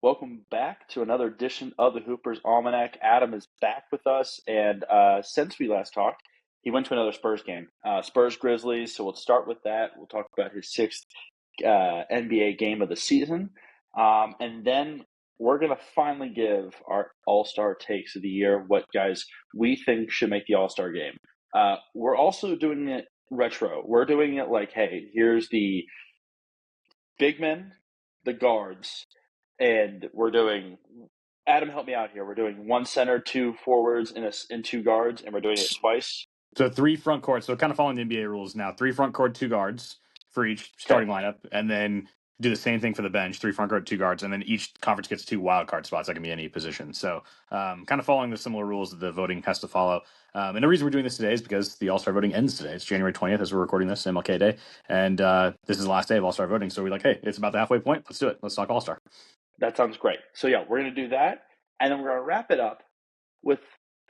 Welcome back to another edition of the Hoopers Almanac. Adam is back with us, and since we last talked, he went to another Spurs game, Spurs Grizzlies. So we'll start with that. We'll talk about his sixth NBA game of the season, and then we're gonna finally give our All-Star takes of the year. What guys we think should make the All-Star game. We're also doing it retro. We're doing it like, hey, here's the big men, the guards, and we're doing. Adam, help me out here. We're doing one center, two forwards, and two guards, and we're doing it twice. So 3 front court. So kind of following the NBA rules now. 3 front court, 2 guards for each starting lineup, and then do the same thing for the bench. 3 front court, 2 guards, and then each conference gets 2 wild card spots. That can be any position. So kind of following the similar rules that the voting has to follow. And the reason we're doing this today is because the All-Star voting ends today. It's January 20th as we're recording this, MLK Day, and this is the last day of All-Star voting. So we're like, hey, it's about the halfway point. Let's do it. Let's talk All-Star. That sounds great. So yeah, we're going to do that, and then we're going to wrap it up with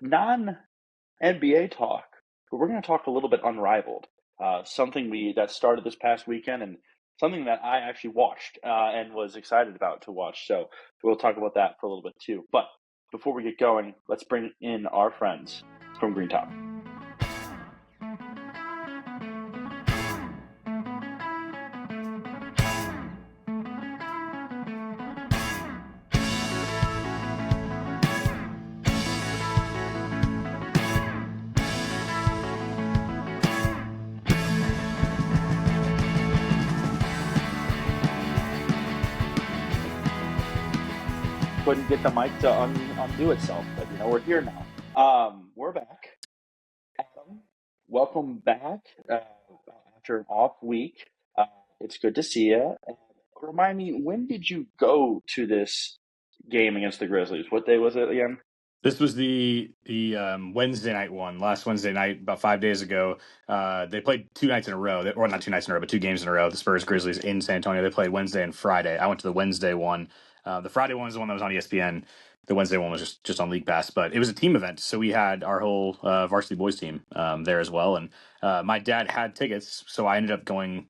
non-NBA talk. But we're going to talk a little bit Unrivaled, something that started this past weekend, and something that I actually watched and was excited about to watch. So we'll talk about that for a little bit too. But before we get going, let's bring in our friends from Green Top. Couldn't get the mic to undo itself, but we're here now. We're back. Adam, welcome back after an off week. It's good to see you. Remind me, when did you go to this game against the Grizzlies? What day was it again? This was the Wednesday night one. Last Wednesday night, about 5 days ago, they played 2 nights in a row. Or not 2 nights in a row, but 2 games in a row. The Spurs Grizzlies in San Antonio. They played Wednesday and Friday. I went to the Wednesday one. The Friday one was the one that was on ESPN. The Wednesday one was just on League Pass. But it was a team event, so we had our whole varsity boys team there as well. And my dad had tickets, so I ended up going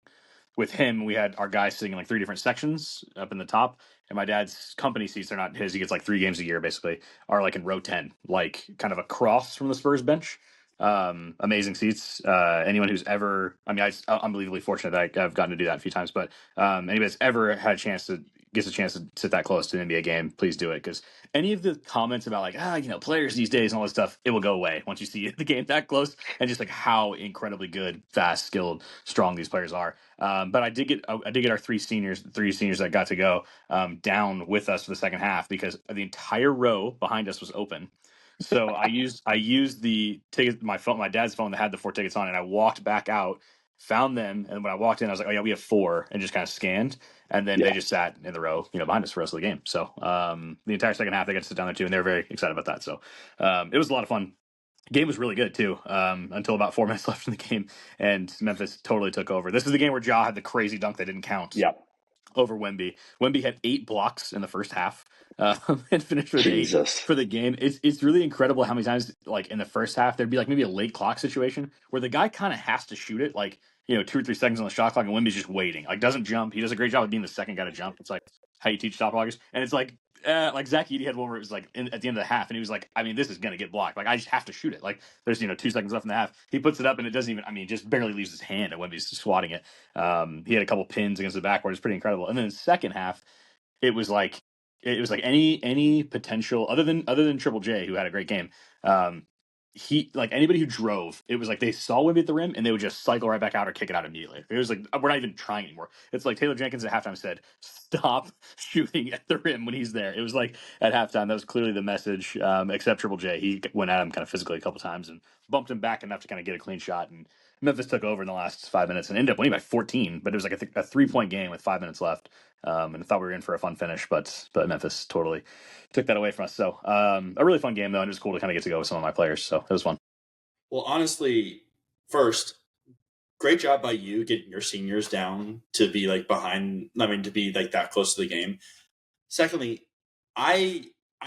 with him. We had our guys sitting in like 3 different sections up in the top, and my dad's company seats are not his. He gets like 3 games a year, basically, are like in row 10, like kind of across from the Spurs bench. Amazing seats. Anyone who's ever, I'm unbelievably fortunate that I've gotten to do that a few times, but anybody that's ever had a chance to gets a chance to sit that close to an NBA game, please do it. Because any of the comments about like, players these days and all this stuff, it will go away once you see the game that close, and just like how incredibly good, fast, skilled, strong these players are. But I did get our 3 seniors that got to go down with us for the second half, because the entire row behind us was open. So I used the ticket, my dad's phone that had the 4 tickets on it, and I walked back out, found them, and when I walked in, I was like, oh yeah, we have 4, and just kind of scanned, and then they just sat in the row, behind us for the rest of the game. So the entire second half, they got to sit down there too, and they were very excited about that. So it was a lot of fun. Game was really good too, until about 4 minutes left in the game, and Memphis totally took over. This is the game where Ja had the crazy dunk that didn't count. Yep. Over Wemby. Wemby had 8 blocks in the first half, and finished with 8 for the game. It's really incredible how many times, like in the first half, there'd be like maybe a late clock situation where the guy kind of has to shoot it, like 2 or 3 seconds on the shot clock, and Wemby's just waiting, like doesn't jump. He does a great job of being the second guy to jump. It's like how you teach shot blockers, and it's like Zach Edey had one where it was like at the end of the half, and he was like, this is gonna get blocked. Like I just have to shoot it. Like there's 2 seconds left in the half. He puts it up, and it doesn't even. Just barely leaves his hand, and Wemby's swatting it. He had a couple pins against the backboard. It's pretty incredible. And then in the second half, it was like any potential other than Triple J, who had a great game. He, like anybody who drove, it was like they saw Wemby at the rim and they would just cycle right back out or kick it out immediately. It was like, we're not even trying anymore. It's like Taylor Jenkins at halftime said, stop shooting at the rim when he's there. It was like at halftime, that was clearly the message, except Triple J. He went at him kind of physically a couple times and bumped him back enough to kind of get a clean shot. And Memphis took over in the last 5 minutes and ended up winning by 14, but it was like a 3-point game with 5 minutes left. And I thought we were in for a fun finish, but Memphis totally took that away from us. So a really fun game, though, and it was cool to kind of get to go with some of my players. So it was fun. Well, honestly, first, great job by you getting your seniors down to be like to be like that close to the game. Secondly, I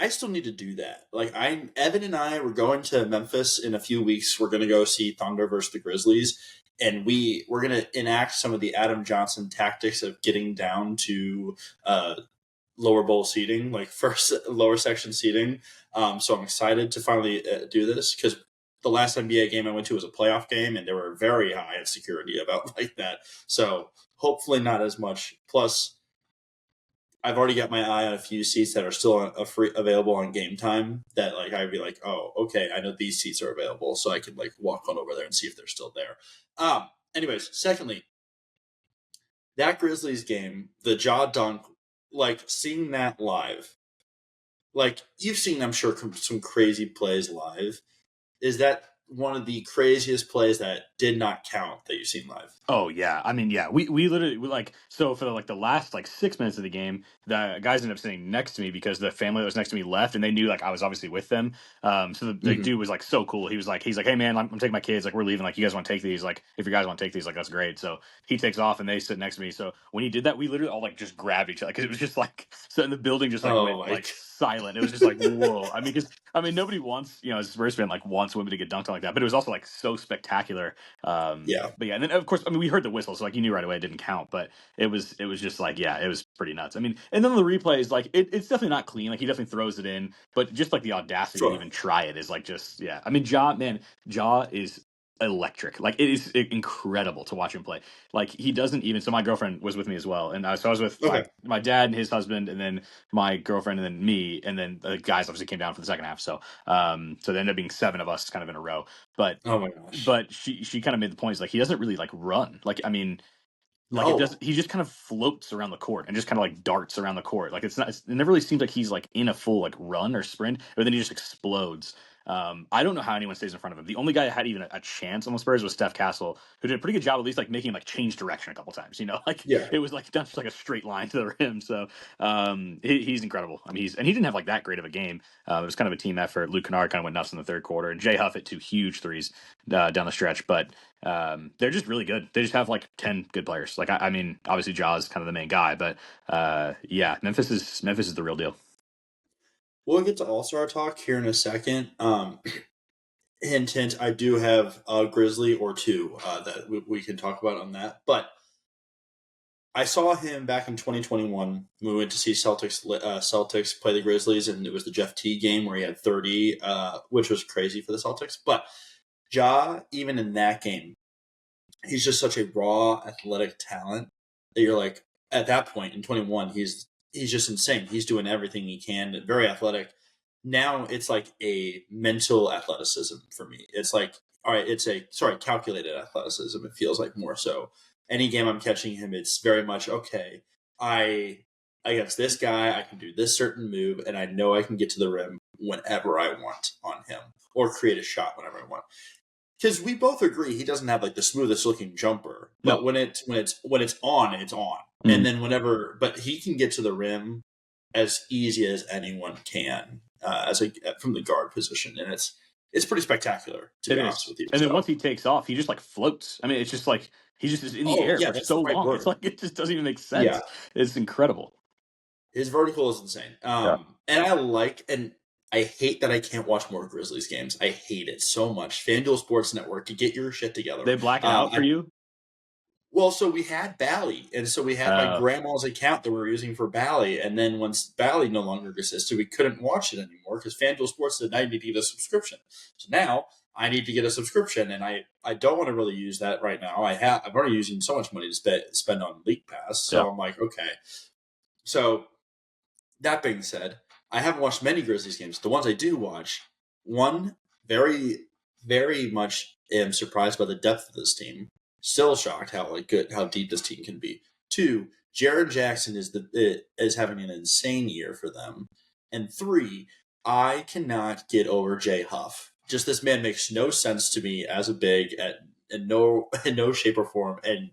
still need to do that. Like Evan and I were going to Memphis in a few weeks. We're going to go see Thunder versus the Grizzlies, and we're going to enact some of the Adam Johnson tactics of getting down to lower bowl seating, like first lower section seating. So I'm excited to finally do this because the last NBA game I went to was a playoff game, and they were very high in security about like that. So hopefully not as much. Plus, I've already got my eye on a few seats that are still available on game time. That like I'd be like, oh, okay, I know these seats are available, so I can like walk on over there and see if they're still there. Anyways, secondly, that Grizzlies game, the jaw dunk, like seeing that live, like you've seen, I'm sure, some crazy plays live. Is that one of the craziest plays that did not count that you've seen live? Oh yeah, I mean yeah, we literally like so for the last 6 minutes of the game, the guys ended up sitting next to me because the family that was next to me left, and they knew like I was obviously with them. So the dude was like so cool. He's like, hey man, I'm taking my kids. Like we're leaving. Like you guys want to take these? Like if you guys want to take these, like that's great. So he takes off and they sit next to me. So when he did that, we literally all like just grabbed each other because it was just like so in the building just like went like silent. It was just like whoa. I mean, because nobody wants as a Spurs fan like wants women to get dunked on like that, but it was also like so spectacular. Yeah. But yeah, and then of course, I mean, we heard the whistle, so like you knew right away it didn't count. But it was just like yeah, it was pretty nuts. I mean, and then the replays, like it's definitely not clean. Like he definitely throws it in, but just like the audacity to even try it is like just yeah. I mean, Jaw is electric. Like it is incredible to watch him play. Like he doesn't even. So my girlfriend was with me as well, and so I was with my dad and his husband, and then my girlfriend, and then me, and then the guys obviously came down for the second half. So so there ended up being 7 of us kind of in a row. But oh my gosh. But she kind of made the point is like he doesn't really like run. Like I mean, like it does. He just kind of floats around the court and just kind of like darts around the court. Like it never really seems like he's like in a full like run or sprint, but then he just explodes. I don't know how anyone stays in front of him. The only guy that had even a chance on the Spurs was Steph Castle, who did a pretty good job at least like making him like change direction a couple times. Like it was like not just like a straight line to the rim. So he's incredible. I mean he didn't have like that great of a game. It was kind of a team effort. Luke Kennard kind of went nuts in the third quarter, and Jay Huff hit 2 huge threes down the stretch. But they're just really good. They just have like 10 good players. Like I mean, obviously Jaw's kind of the main guy, but yeah, Memphis is the real deal. We'll get to All-Star talk here in a second. Hint, I do have a Grizzly or 2 that we can talk about on that. But I saw him back in 2021 when we went to see Celtics play the Grizzlies, and it was the Jeff T game where he had 30, which was crazy for the Celtics. But Ja, even in that game, he's just such a raw athletic talent that you're like, at that point in 21, he's just insane. He's doing everything he can, very athletic. Now it's like a mental athleticism for me. It's like, all right, it's calculated athleticism. It feels like more so. Any game I'm catching him, it's very much, okay, against this guy, I can do this certain move, and I know I can get to the rim whenever I want on him, or create a shot whenever I want. Because we both agree he doesn't have like the smoothest looking jumper, but when it's on, it's on. Mm-hmm. And then but he can get to the rim as easy as anyone can from the guard position, and it's pretty spectacular to be honest with you. And then once he takes off, he just like floats. I mean, it's just like he just is in the air for so long. It's like it just doesn't even make sense. Yeah. It's incredible. His vertical is insane. And I hate that I can't watch more Grizzlies games. I hate it so much. FanDuel Sports Network, to get your shit together. They black it out for you? Well, so we had Bally, and so we had my grandma's account that we were using for Bally, and then once Bally no longer existed, we couldn't watch it anymore because FanDuel Sports said I need to get a subscription. So now I need to get a subscription, and I don't want to really use that right now. I'm already using so much money to spend on League Pass, so I'm like, okay. So that being said, I haven't watched many Grizzlies games. The ones I do watch, one, very, very much am surprised by the depth of this team. Still shocked how deep this team can be. 2, Jaren Jackson is having an insane year for them. And 3, I cannot get over Jay Huff. Just this man makes no sense to me as a big in no shape or form. And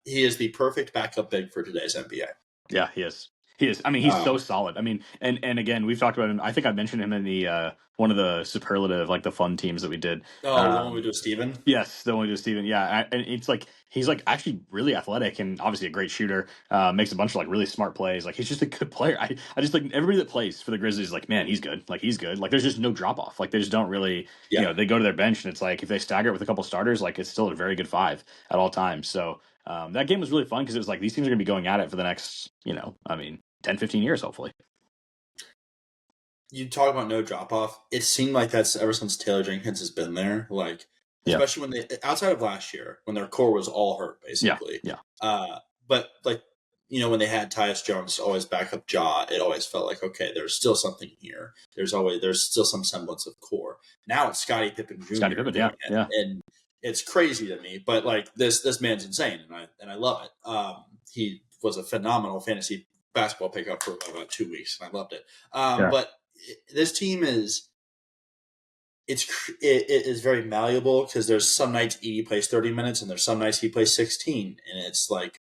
he is the perfect backup big for today's NBA. Yeah, he is. He is. I mean, he's so solid. I mean, and again, we've talked about him. I think I mentioned him in the one of the superlative, like the fun teams that we did. Oh, the one we do with Steven? Yes, the one we do with Steven. Yeah, and it's like he's like actually really athletic and obviously a great shooter. Makes a bunch of like really smart plays. Like he's just a good player. I just like everybody that plays for the Grizzlies is like, man, he's good. Like he's good. Like there's just no drop off. Like they just don't really, they go to their bench and it's like if they stagger it with a couple starters, like it's still a very good 5 at all times. So that game was really fun because it was like these teams are going to be going at it for the next, I mean, 10, 15 years, hopefully. You talk about no drop off. It seemed like that's ever since Taylor Jenkins has been there. Like, especially when they outside of last year when their core was all hurt basically. Yeah. But like, you know, when they had Tyus Jones always back up Jaw, it always felt like, okay, there's still something here. There's still some semblance of core. Now it's Scottie Pippen Jr. Scottie Pippen, yeah. And it's crazy to me, but like this man's insane, and I love it. He was a phenomenal fantasy basketball pickup for about 2 weeks, and I loved it. But this team is it is very malleable because there's some nights Edey plays 30 minutes and there's some nights he plays 16, and it's like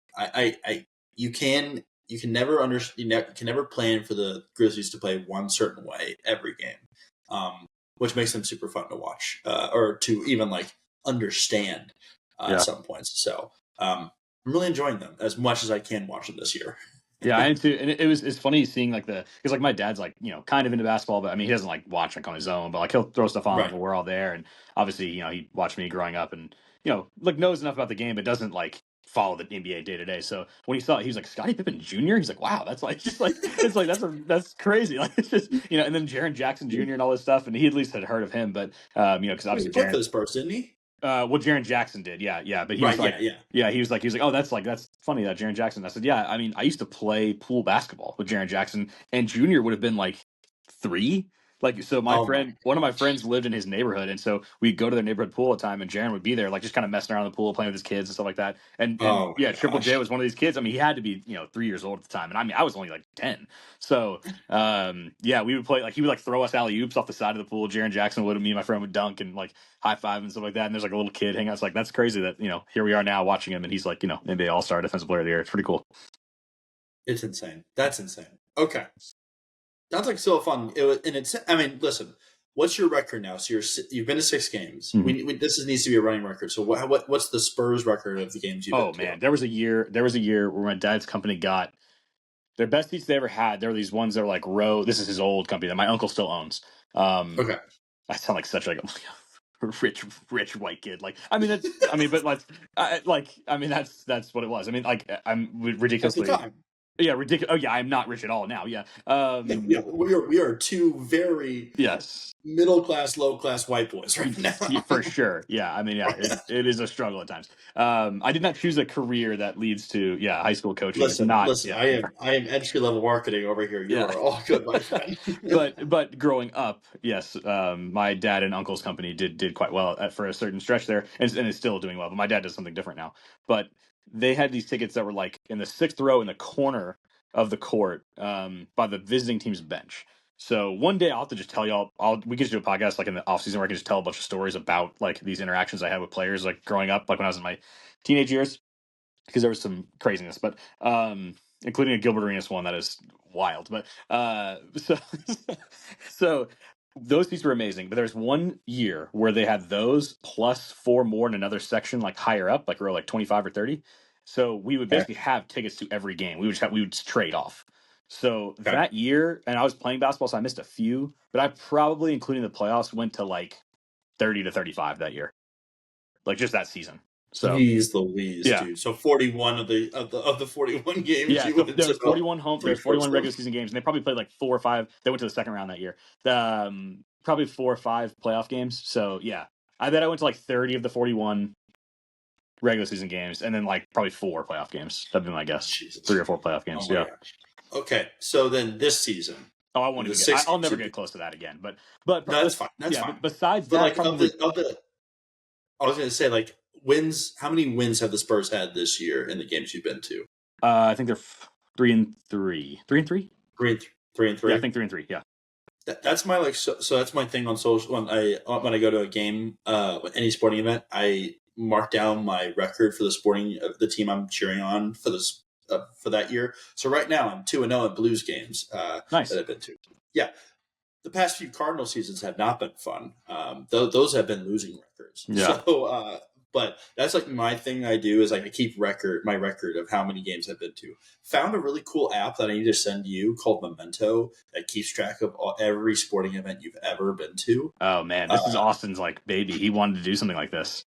you can never plan for the Grizzlies to play one certain way every game, which makes them super fun to watch or to even like understand at some points. So I'm really enjoying them as much as I can watch them this year. Yeah, I am too. And it's funny seeing like because like my dad's like, you know, kind of into basketball, but I mean, he doesn't like watch like on his own, but like he'll throw stuff on when we're all there. And obviously, you know, he watched me growing up and, you know, like knows enough about the game, but doesn't like follow the NBA day to day. So when he saw it, he was like, Scottie Pippen Jr. He's like, wow, that's like just like it's like that's crazy. Like it's just, you know, and then Jaren Jackson Jr. and all this stuff, and he at least had heard of him, but you know, because obviously he played for the Spurs, didn't he? Well, Jaren Jackson did, yeah, but he was like, he was like, oh, that's funny that Jaren Jackson. I said, yeah, I mean, I used to play pool basketball with Jaren Jackson, and Junior would have been like 3. Like, so one of my friends lived in his neighborhood, and so we'd go to their neighborhood pool all the time, and Jaren would be there, like just kind of messing around in the pool, playing with his kids and stuff like that. And Triple J was one of these kids. I mean, he had to be 3 years old at the time, and I mean, I was only like 10. So we would play, like he would like throw us alley oops off the side of the pool. Jaren Jackson would, me and my friend would dunk and like high five and stuff like that. And there's like a little kid hanging out. It's like that's crazy that here we are now watching him, and he's like NBA All-Star Defensive Player of the Year. It's pretty cool. It's insane. That's insane. Okay. Sounds like so fun. I mean, listen. What's your record now? So you've been to 6 games. Mm-hmm. This needs to be a running record. So what's the Spurs record of the games you've been to? Oh man, there was a year where my dad's company got their best seats they ever had. There were these ones that were like row. This is his old company that my uncle still owns. Okay, I sound like such like a rich white kid. Like I mean that's that's what it was. I mean like I'm ridiculously. At the time. Yeah, ridiculous. Oh yeah, I'm not rich at all now. Yeah, we are two very middle class, low class white boys right now. Yeah, for sure. Yeah, I mean, it is a struggle at times. I did not choose a career that leads to high school coaching. Listen, I am entry level marketing over here. You are all good, my friend. but growing up, yes, my dad and uncle's company did quite well for a certain stretch there, and is still doing well. But my dad does something different now. But they had these tickets that were like in the 6th row in the corner of the court by the visiting team's bench. So one day I'll have to just tell y'all, we can just do a podcast like in the off season where I can just tell a bunch of stories about like these interactions I had with players like growing up, like when I was in my teenage years, because there was some craziness, but including a Gilbert Arenas one that is wild. But so those seats were amazing, but there's one year where they had those plus 4 more in another section, like higher up, like row like 25 or 30. So we would basically have tickets to every game. We would trade off. So that year, and I was playing basketball, so I missed a few, but I probably, including the playoffs, went to like 30 to 35 that year, like just that season. So Jeez Louise, dude. So 41 of the 41 games. Yeah, so there was 41 home. There's 41 regular season games, and they probably played like 4 or 5. They went to the second round that year. Probably 4 or 5 playoff games. So yeah, I bet I went to like 30 of the 41 regular season games, and then like probably 4 playoff games. That'd be my guess. Jesus. 3 or 4 playoff games. Yeah. Gosh. Okay, so then this season. Oh, I won't even. I'll never get close to that again. But no, that's fine. That's fine. Besides that, like probably, I was going to say like wins. How many wins have the Spurs had this year in the games you've been to? I think they're 3-3. 3-3. 3-3. Yeah, I think 3-3. Yeah. That's my like. So that's my thing on social. When I go to a game, any sporting event, I mark down my record for the team I'm cheering on for this. For that year. So right now I'm 2-0 in Blues games nice. that I've been to. Yeah. The past few Cardinal seasons have not been fun. Those have been losing records. Yeah. So, but that's like my thing I do is like I keep my record of how many games I've been to. Found a really cool app that I need to send you called Memento that keeps track of every sporting event you've ever been to. Oh man, this is Austin's like baby. He wanted to do something like this.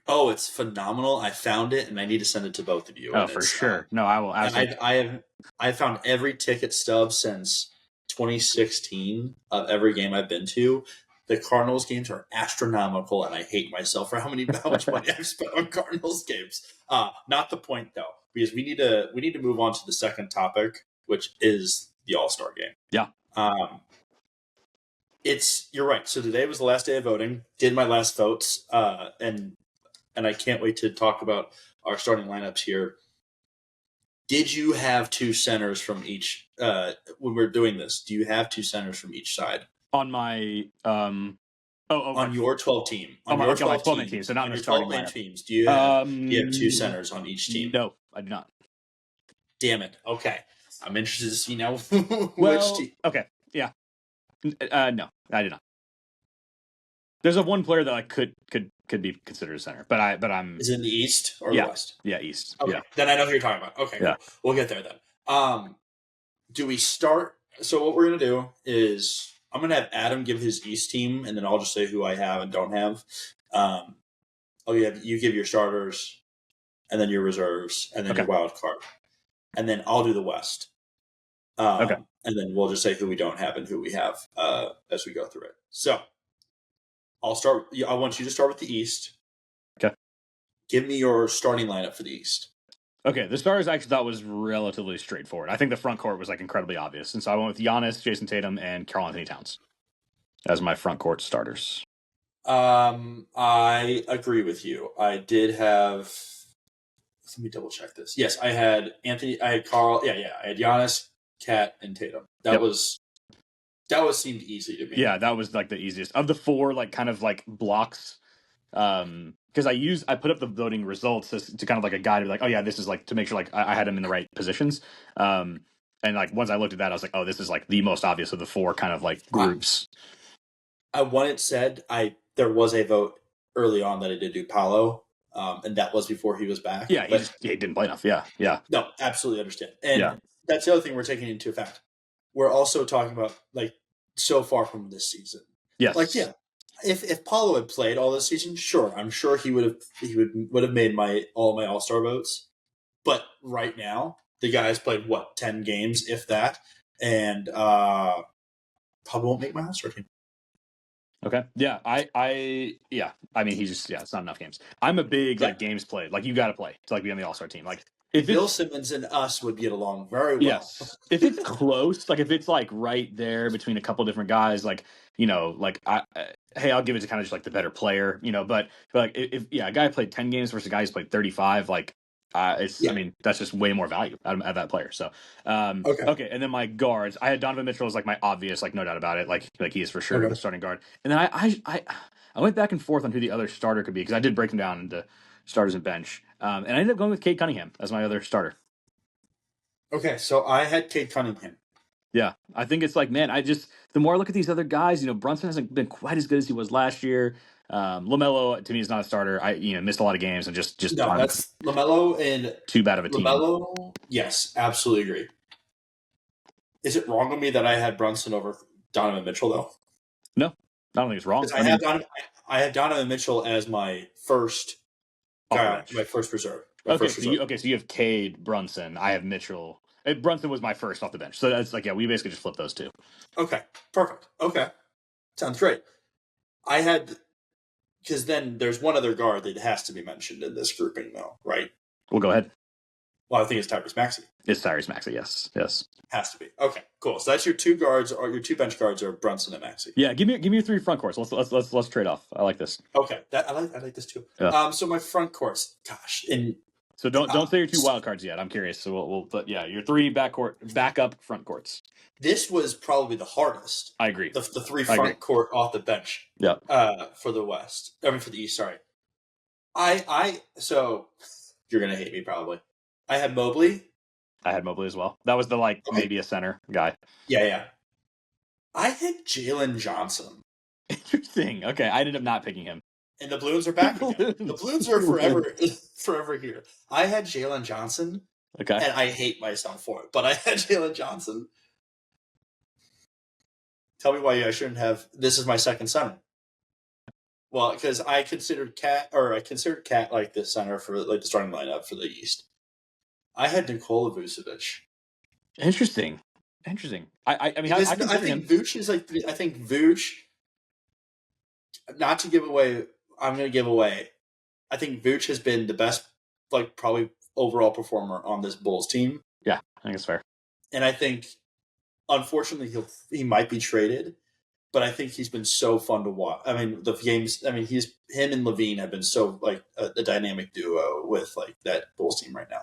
Oh, it's phenomenal! I found it, and I need to send it to both of you. Oh, And for it's sure. No, I will absolutely. I found every ticket stub since 2016 of every game I've been to. The Cardinals games are astronomical, and I hate myself for how much money I've spent on Cardinals games. Not the point though, because we need to move on to the second topic, which is the All-Star game. Yeah. You're right. So today was the last day of voting. Did my last votes, and I can't wait to talk about our starting lineups here. Did you have two centers from each when we're doing this? Do you have two centers from each side On my on your 12 team? On my 12-man team, so not in the starting lineup. Teams. Do you have two centers on each team? No, I do not. Damn it. Okay, I'm interested to see now well, which team. Okay, yeah. No, I did not. There's a one player that I could be considered a center, but I'm. Is it in the East or the West? Yeah, East. Okay, yeah. Then I know who you're talking about. Okay, yeah. Cool. We'll get there then. Do we start? So what we're gonna do is I'm gonna have Adam give his East team, and then I'll just say who I have and don't have. You give your starters, and then your reserves, and then your wild card, and then I'll do the West. Okay. And then we'll just say who we don't have and who we have as we go through it. So I'll start. I want you to start with the East. Okay. Give me your starting lineup for the East. Okay, the starters I actually thought was relatively straightforward. I think the front court was like incredibly obvious, and so I went with Giannis, Jason Tatum, and Karl-Anthony Towns as my front court starters. I agree with you. I did have. Let me double check this. Yes, I had Anthony. I had Carl. Yeah. I had Giannis, Kat, and Tatum. That seemed easy to me. Yeah, that was like the easiest of the four, like kind of like blocks. Because I put up the voting results to kind of like a guide to be like, oh yeah, this is like to make sure like I had him in the right positions. And like once I looked at that, I was like, oh, this is like the most obvious of the four kind of like groups. I want it said there was a vote early on that I did do Paolo, and that was before he was back. Yeah, he didn't play enough. Yeah. No, absolutely understand. And that's the other thing we're taking into effect. We're also talking about like so far from this season. Yes. Like if Paulo had played all this season, sure, I'm sure he would have made all my All-Star votes. But right now, the guy's played 10 games, if that, and probably won't make my All-Star team. Okay. Yeah. I mean, it's not enough games. I'm a big like games played. Like you got to play to like be on the All-Star team. Like if Bill Simmons and us would get along very well. Yes. If it's close, like if it's like right there between a couple different guys, like like I'll give it to kind of just like the better player, but like if a guy played 10 games versus a guy who's played 35, like I mean that's just way more value out of that player. So okay, and then my guards, I had Donovan Mitchell as like my obvious, like no doubt about it, like he is for sure the starting guard. And then I went back and forth on who the other starter could be because I did break them down into starters and bench, and I ended up going with Cade Cunningham as my other starter. Okay, so I had Cade Cunningham. Yeah, I think it's like, man, the more I look at these other guys, Brunson hasn't been quite as good as he was last year. LaMelo to me is not a starter. I missed a lot of games and just no, that's LaMelo and too bad of a team. LaMelo, yes, absolutely agree. Is it wrong of me that I had Brunson over Donovan Mitchell though? No, I don't think it's wrong. I had Donovan Mitchell as my first guy, my first reserve. So you have Cade, Brunson. I have Mitchell. Brunson was my first off the bench. So that's like, we basically just flipped those two. Okay, perfect. Okay, sounds great. I had, because then there's one other guard that has to be mentioned in this grouping though, right? Well, go ahead. Well, I think it's Tyrese Maxey. It's Tyrese Maxey, yes. Has to be. Okay, cool. So that's your two guards, or your two bench guards are Brunson and Maxey. Yeah, give me your three front courts. Let's trade off. I like this. Okay, I like this too. Yeah. So my front courts, gosh, so don't say your two wild cards yet. I'm curious. So but your three backup front courts. This was probably the hardest. I agree. The three front court off the bench. Yeah. For the West, for the East. Sorry. So you're gonna hate me probably. I had Mobley. I had Mobley as well. That was the maybe a center guy. Yeah. I had Jalen Johnson. Interesting. Okay, I ended up not picking him. And the Balloons are back again. The Balloons are forever here. I had Jalen Johnson. Okay. And I hate myself for it, but I had Jalen Johnson. Tell me why I shouldn't have. This is my second center. Well, because I considered Cat like the center for like the starting lineup for the East. I had Nikola Vucevic. Interesting. I mean, Because I I consider think him. Vooch is like I think Vooch. Not to give away, I'm going to give away. I think Vooch has been the best, like probably overall performer on this Bulls team. Yeah, I think it's fair. And I think, unfortunately, he might be traded, but I think he's been so fun to watch. I mean, the games. I mean, him and Levine have been so like a dynamic duo with like that Bulls team right now.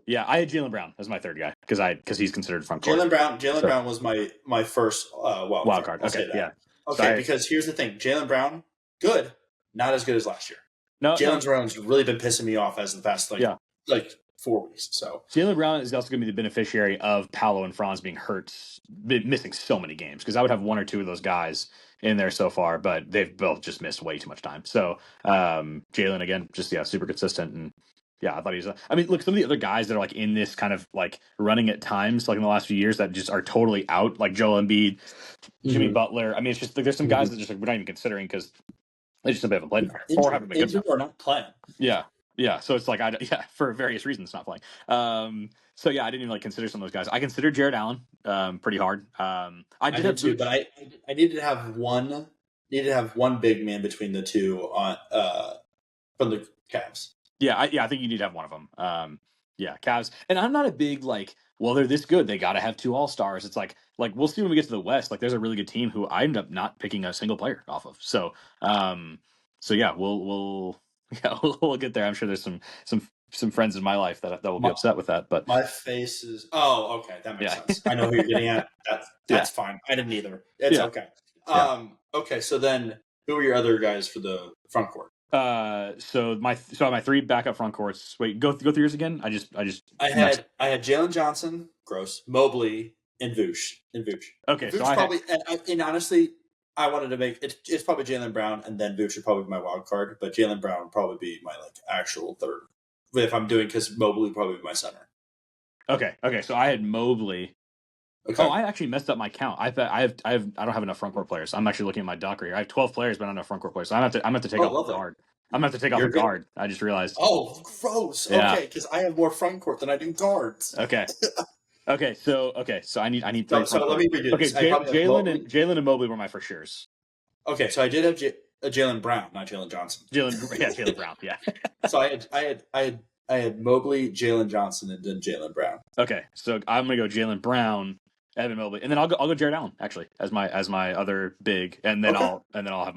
Yeah, I had Jaylen Brown as my third guy because he's considered front court. Jaylen Brown was my first wild card. I'll okay, say that. Yeah. Okay, because here's the thing: Jaylen Brown, good, not as good as last year. No, Jaylen Brown's really been pissing me off as the past like 4 weeks. So Jaylen Brown is also going to be the beneficiary of Paolo and Franz being hurt, missing so many games because I would have one or two of those guys in there so far, but they've both just missed way too much time. So Jaylen again, just super consistent and. Yeah, I thought he was. I mean, look, some of the other guys that are like in this kind of like running at times, like in the last few years, that just are totally out, like Joel Embiid, Jimmy Butler. I mean, it's just like there's some guys that just like we're not even considering because they just simply haven't played or haven't been good enough. Or not playing. Yeah. So it's like for various reasons not playing. So yeah, I didn't even like consider some of those guys. I considered Jared Allen pretty hard. I did too, but I needed to have one big man between the two on from the Cavs. Yeah, I think you need to have one of them. Yeah, Cavs. And I'm not a big like, well, they're this good, they got to have two All-Stars. It's like we'll see when we get to the West. Like, there's a really good team who I end up not picking a single player off of. So yeah, we'll get there. I'm sure there's some friends in my life that will be upset with that. But my face is okay. That makes sense. I know who you're getting at. That's fine. I didn't either. It's okay. Okay. So then, who are your other guys for the front court? So my three backup front courts. Wait, go through yours again. I had Jalen Johnson, gross, Mobley, and Vooch. Okay, Vooch so probably. And honestly, I wanted to make it's probably Jaylen Brown, and then Vooch would probably be my wild card. But Jaylen Brown would probably be my like actual third. If I'm doing because Mobley would probably be my center. Okay. So I had Mobley. Okay. Oh, I actually messed up my count. I don't have enough front court players. I'm actually looking at my docker here. I have 12 players, but not enough front court players. So I'm gonna have to take off a guard. I'm gonna have to take off a guard. I just realized. Oh, gross. Yeah. Okay, because I have more front court than I do guards. Okay. So I need. So let me redo this. Okay, Jalen and Mobley were my for sure's. Okay, so I did have Jaylen Brown, not Jalen Johnson. Jaylen Brown. Yeah. So I had Mobley, Jalen Johnson, and then Jaylen Brown. Okay, so I'm gonna go Jaylen Brown, Evan Mobley, and then I'll go Jared Allen actually as my other big, and then I'll have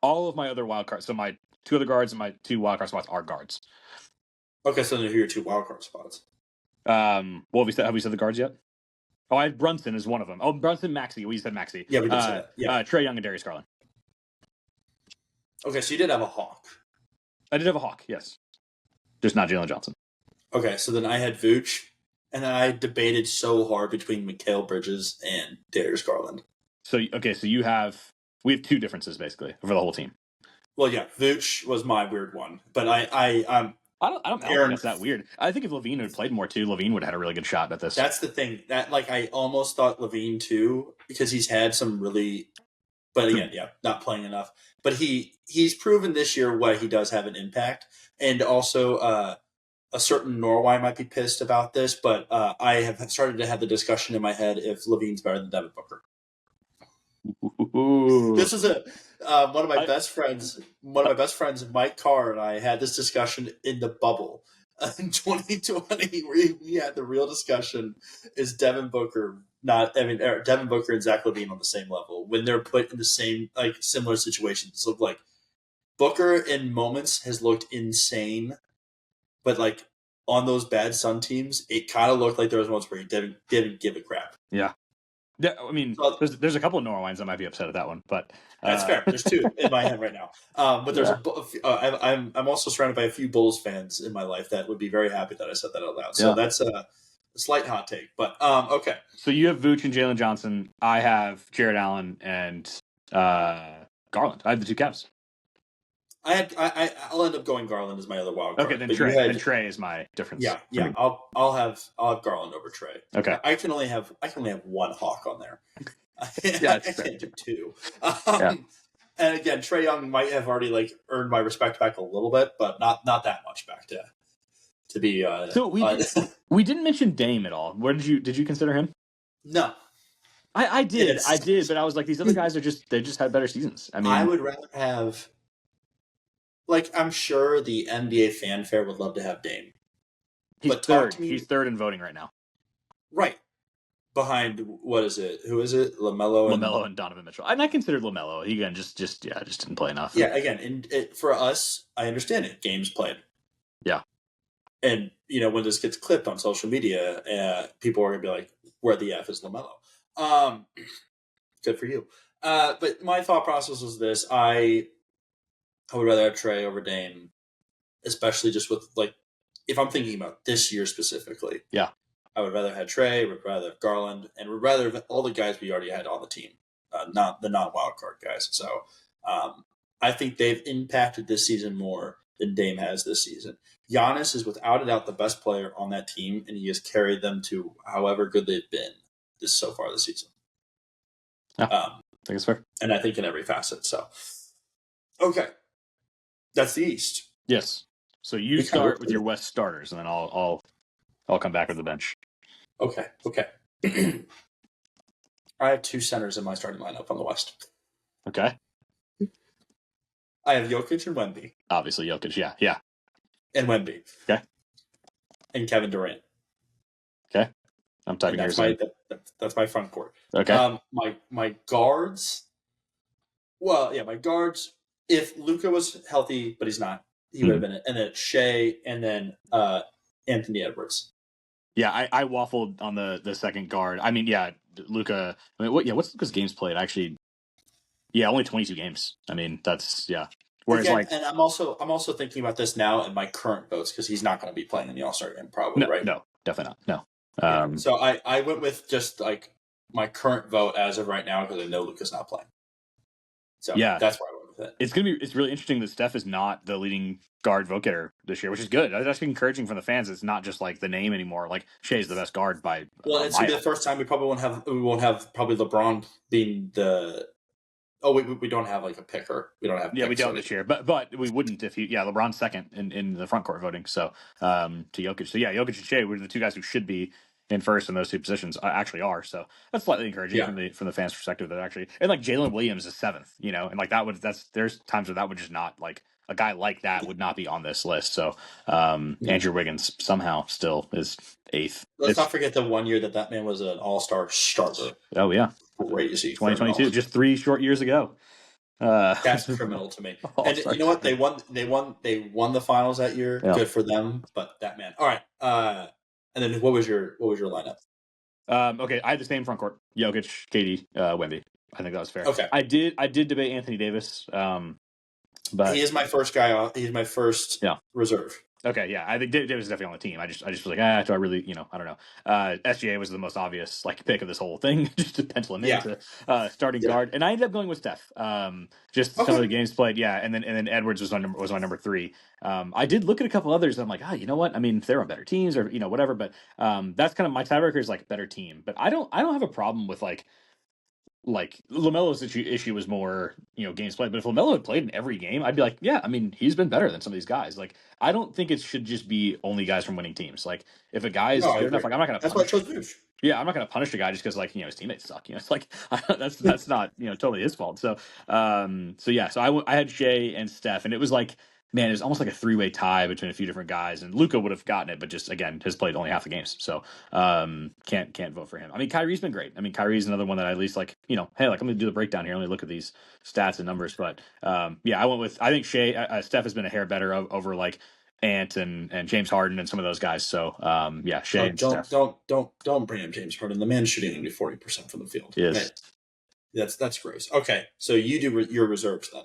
all of my other wild cards. So my two other guards and my two wild card spots are guards. Okay, so then who are your two wild card spots? Well, have we said the guards yet? Oh, I have Brunson as one of them. Oh, Brunson, Maxey. We said Maxey. Yeah, we did say that. Yeah. Trae Young and Darius Garland. Okay, so you did have a Hawk. I did have a Hawk, yes. Just not Jalen Johnson. Okay, so then I had Vooch, and then I debated so hard between Mikal Bridges and Darius Garland. So we have two differences basically for the whole team. Well, yeah, Vooch was my weird one, but I don't think that's that weird. I think if Levine had played more too, Levine would have had a really good shot at this. That's the thing. That like I almost thought Levine too because he's had some really, but again, not playing enough. But he's proven this year what he does have an impact, and also a certain Norway might be pissed about this, but I have started to have the discussion in my head if Levine's better than Devin Booker. Ooh. This is one of my best friends, Mike Carr, and I had this discussion in the bubble in 2020. We had the real discussion: is Devin Booker Devin Booker and Zach LaVine on the same level when they're put in the same like similar situations? So like Booker in moments has looked insane, but like on those bad Sun teams, it kind of looked like there was once where he didn't give a crap. Yeah. Yeah, I mean, there's a couple of Norwines that might be upset at that one, but that's fair. There's two in my head right now, but there's I'm also surrounded by a few Bulls fans in my life that would be very happy that I said that out loud. So that's a slight hot take, but okay. So you have Vooch and Jalen Johnson. I have Jared Allen and Garland. I have the two Cavs. I'll end up going Garland as my other wild card. Okay, then Trae is my difference. Yeah. I'll have Garland over Trae. Okay. I can only have one Hawk on there. Yeah, I can't do two. And again, Trae Young might have already like earned my respect back a little bit, but not that much back to be. So we didn't mention Dame at all. Where did you consider him? No, I did, but I was like, these other guys they just had better seasons. I mean, I would rather have. Like, I'm sure the NBA fanfare would love to have Dame. he's But third. talk to me. He's third in voting right now. Right. Behind, what is it? Who is it? LaMelo and Donovan Mitchell. And I considered LaMelo. He again just didn't play enough. Yeah, again, for us, I understand it. Games played. Yeah. And, when this gets clipped on social media, people are going to be like, where the F is LaMelo? Good for you. But my thought process was this. I would rather have Trae over Dame, especially just with, like, if I'm thinking about this year specifically. Yeah. I would rather have Trae, would rather have Garland, and would rather have all the guys we already had on the team, not the non-wild card guys. So I think they've impacted this season more than Dame has this season. Giannis is without a doubt the best player on that team, and he has carried them to however good they've been so far this season. Yeah, I think it's fair. And I think in every facet. So, okay. That's the East. Yes. So you start with your West starters, and then I'll come back with the bench. Okay. I have two centers in my starting lineup on the West. Okay. I have Jokic and Wemby. Obviously, Jokic. Yeah. And Wemby. Okay. And Kevin Durant. Okay. I'm typing yours. That's my front court. Okay. My guards. Well, yeah, my guards. If Luka was healthy, but he's not, he would have been it. And then Shea, and then Anthony Edwards. Yeah, I waffled on the second guard. I mean, yeah, Luka. I mean, what's Luka's games played? Actually, yeah, only 22 games. I mean, that's Whereas, again, and I'm also thinking about this now in my current votes because he's not going to be playing in the All-Star game, probably, right? No, definitely not. No. So I went with just like my current vote as of right now because I know Luka's not playing. So yeah, that's why I went with it. It's really interesting that Steph is not the leading guard vote getter this year, which is good. That's actually encouraging from the fans. It's not just like the name anymore. Like Shea's the best guard by. Well, it's gonna be the first time we won't have probably LeBron being the. Oh, we don't have like a picker. We don't have. Yeah, we don't this year, but we wouldn't if LeBron's second in the front court voting. So to Jokic. So yeah, Jokic and Shea were the two guys who should be in first in those two positions. Actually are. So that's slightly encouraging from the fans' perspective. That actually, and like Jalen Williams is seventh. And like there's times where that would just not, like, a guy like that would not be on this list. So Andrew Wiggins somehow still is eighth. Let's not forget the 1 year that man was an all-star starter. Oh yeah. Crazy. 2022, just 3 short years ago. That's criminal to me. And you know what? They won the finals that year. Yeah. Good for them. But that man. All right. And then what was your lineup? Okay, I had the same front court: Jokic, KD, Wemby. I think that was fair. Okay. I did debate Anthony Davis. But he is my first guy. He's my first reserve. Okay, yeah, I think Davis is definitely on the team. I just was like, do I really, I don't know. SGA was the most obvious pick of this whole thing, just to pencil him into starting guard, and I ended up going with Steph. Just some of the games played, and then Edwards was my number 3. I did look at a couple others. And I'm like, you know what? I mean, if they're on better teams or whatever, but that's kind of my tiebreaker is like better team. But I don't have a problem with like LaMelo's issue was more, games played. But if LaMelo had played in every game, I'd be like, yeah, I mean, he's been better than some of these guys. Like, I don't think it should just be only guys from winning teams. Like, if a guy is good enough, like, I'm not going to punish. That's why yeah, I'm not going to punish a guy just because, like, his teammates suck. It's like, that's not, totally his fault. So, so I had Shea and Steph, and it was like, man, it was almost like a 3-way tie between a few different guys, and Luka would have gotten it, but just, again, has played only half the games, so can't vote for him. I mean, Kyrie's been great. I mean, Kyrie's another one that I at least like, hey, like, I'm going to do the breakdown here. Let me look at these stats and numbers, but I think Shea, Steph has been a hair better over like Ant and James Harden and some of those guys. So Shea and Steph. Don't bring up James Harden. The man's shooting only 40% from the field. Yes, that's gross. Okay, so you do your reserves then.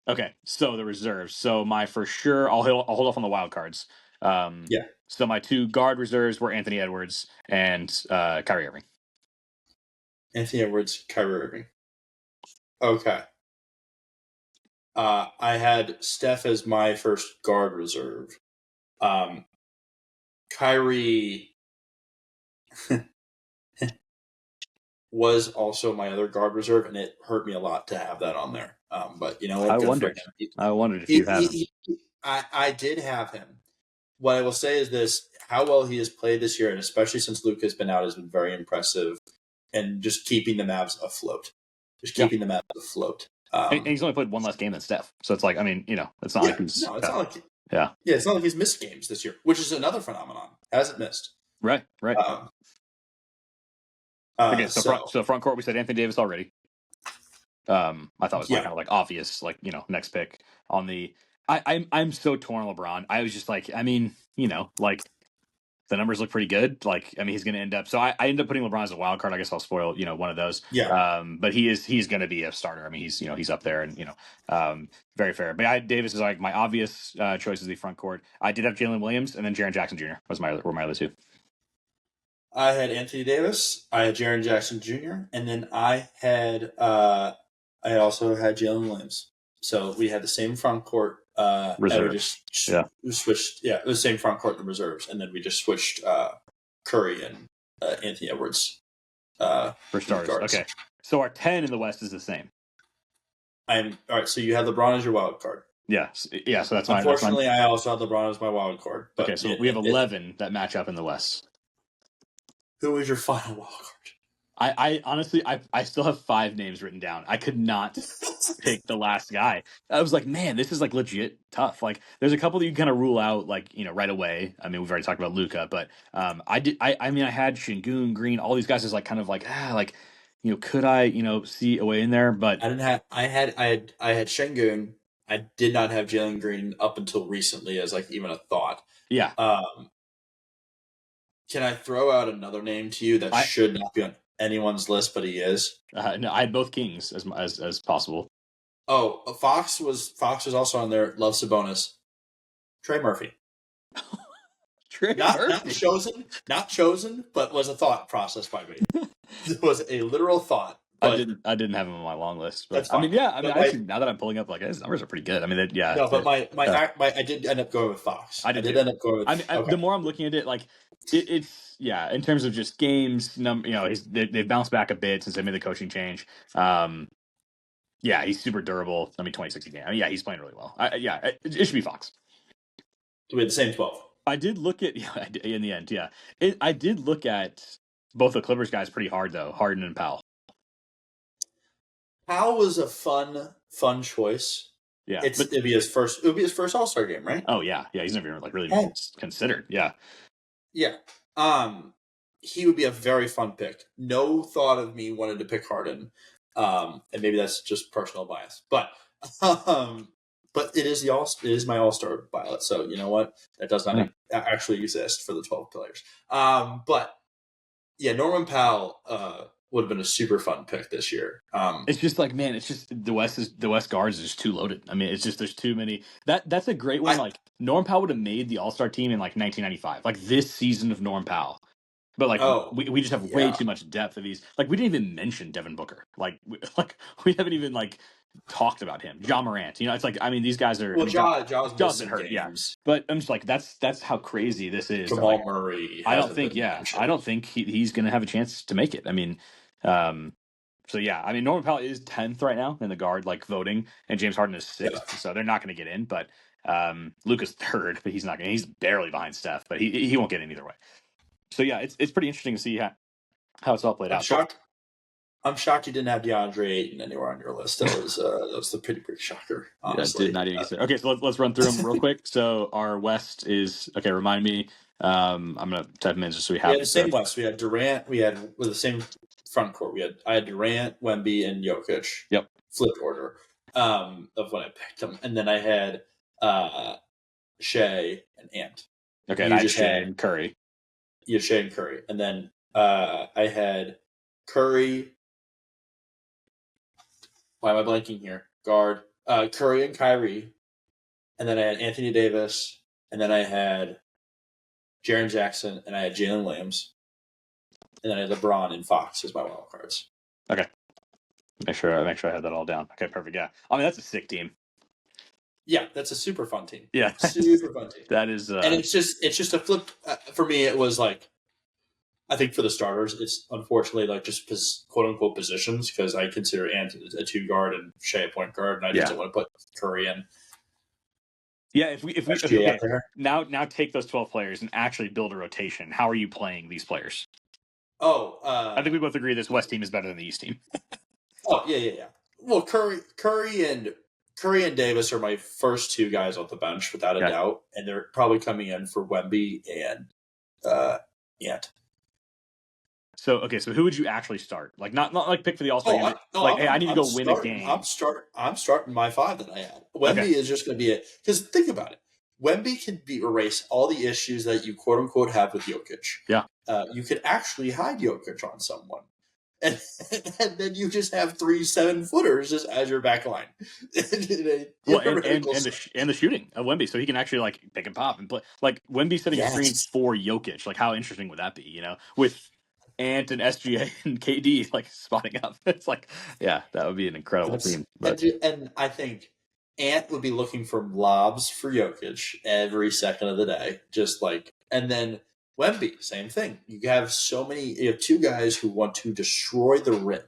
Okay, so the reserves. So my for sure, I'll hold off on the wild cards. So my 2 guard reserves were Anthony Edwards and Kyrie Irving. Anthony Edwards, Kyrie Irving. Okay. I had Steph as my first guard reserve. Kyrie was also my other guard reserve, and it hurt me a lot to have that on there. But you know what? I Good for wondered. him. I wondered if you had him. I did have him. What I will say is this: how well he has played this year, and especially since Luka has been out, has been very impressive, and just keeping the Mavs afloat. The Mavs afloat. And he's only played one less game than Steph, so it's like, I mean, it's not like he's it's not like yeah, it's not like he's missed games this year, which is another phenomenon. Hasn't missed. right. Okay, so front court, we said Anthony Davis already. I thought it was kind of like obvious, like next pick on the. I'm so torn on LeBron. I was just like, I mean, like the numbers look pretty good. Like, I mean, he's going to end up. So I ended up putting LeBron as a wild card. I guess I'll spoil, one of those. Yeah. But he's going to be a starter. I mean, he's up there, and very fair. But Davis is like my obvious choice is the front court. I did have Jalen Williams, and then Jaren Jackson Jr. were my other two. I had Anthony Davis. I had Jaren Jackson Jr. And then I also had Jalen Williams. So we had the same front court. Reserves. We switched. Yeah, it was the same front court and reserves, and then we just switched Curry and Anthony Edwards for starters. Okay, so our 10 in the West is the same. All right. So you have LeBron as your wild card. Yeah. So that's my. Unfortunately, I also have LeBron as my wild card. But okay, so we have 11 that match up in the West. Who is your final wild card? I honestly, I still have 5 names written down. I could not pick the last guy. I was like, man, this is like legit tough. Like, there's a couple that you kind of rule out, like, right away. I mean, we've already talked about Luka, but I had Şengün, Green, all these guys is like kind of like, could I, see a way in there? But I had Şengün. I did not have Jalen Green up until recently as like even a thought. Yeah. Can I throw out another name to you that should not be on anyone's list, but he is? No, I had both Kings as possible. Oh, Fox was also on there. Love Sabonis. Trey Murphy. Not chosen, but was a thought process by me. It was a literal thought. I didn't have him on my long list. But, I mean, actually, now that I'm pulling up, like his numbers are pretty good. I mean, yeah. No, but I did end up going with Fox. I did end up going with. The more I'm looking at it, like it's in terms of just games, they've bounced back a bit since they made the coaching change. He's super durable. 26 a game. I mean, he's playing really well. It should be Fox. So we had the same 12. I did look at in the end. Yeah, I did look at both the Clippers guys pretty hard though, Harden and Powell. Powell was a fun choice. Yeah, it would be his first All-Star game, right? Oh yeah, he's never even really considered. Yeah. He would be a very fun pick. No thought of me wanted to pick Harden, and maybe that's just personal bias, but it is my All-Star ballot. So you know what? That does not actually exist for the 12 players. But yeah, Norman Powell would have been a super fun pick this year. It's just like, man, it's just the West guards is just too loaded. I mean, it's just there's too many. That's a great one. Like Norm Powell would have made the All-Star team in like 1995, like this season of Norm Powell. But like we just have way too much depth of these. Like we didn't even mention Devin Booker. Like we haven't even like talked about him. Ja Morant. It's like, I mean, these guys are. Well, Ja's been hurt. Games. Yeah, but I'm just like that's how crazy this is. Jamal Murray. I don't think he's gonna have a chance to make it. I mean, so yeah, I mean, Norman Powell is 10th right now in the guard voting, and James Harden is 6th, so they're not going to get in. But Luka's 3rd, but he's not going. He's barely behind Steph, but he won't get in either way. So yeah, it's pretty interesting to see how it's all played out. I'm shocked you didn't have DeAndre Ayton anywhere on your list. That was a pretty big shocker, honestly. Yeah, did not even consider. Okay, so let's run through them real quick. So our West is Remind me. I'm gonna type them in just so we have. We had the same West. We had Durant. We had with the same front court. I had Durant, Wemby, and Jokic. Yep. Flipped order of when I picked them, and then I had Shea and Ant. Okay, and I had Shea and Curry. You had Shea and Curry, and then I had Curry. Why am I blanking here? Guard. Curry and Kyrie. And then I had Anthony Davis. And then I had Jaren Jackson. And I had Jalen Williams. And then I had LeBron and Fox as my wild cards. Okay. Make sure I had that all down. Okay, perfect. Yeah. I mean, that's a sick team. Yeah, that's a super fun team. Yeah. Super fun team. That is. And it's just a flip. For me, it was like, I think for the starters, it's unfortunately like just quote unquote positions because I consider Ant a 2 guard and Shea a point guard, and I just don't want to put Curry in. Yeah, if we SGA out there. now take those 12 players and actually build a rotation. How are you playing these players? I think we both agree this West team is better than the East team. Yeah. Well, Curry and Davis are my first 2 guys off the bench without a doubt, and they're probably coming in for Wemby and Ant. So who would you actually start? Like not like pick for the All-Star game. I need to go win a game. I'm starting my 5 that I had. Wemby is just going to be it. Because think about it. Wemby can erase all the issues that you quote unquote have with Jokic. Yeah. You could actually hide Jokic on someone. And then you just have 3 7-footers just as your back line. And the shooting of Wemby, so he can actually like pick and pop and play. Like Wemby setting a screen for Jokic. Like how interesting would that be? You know, with Ant and SGA and KD like spotting up. It's like, yeah, that would be an incredible team. But... And I think Ant would be looking for lobs for Jokic every second of the day, just like, and then Wemby, same thing. You have 2 guys who want to destroy the rim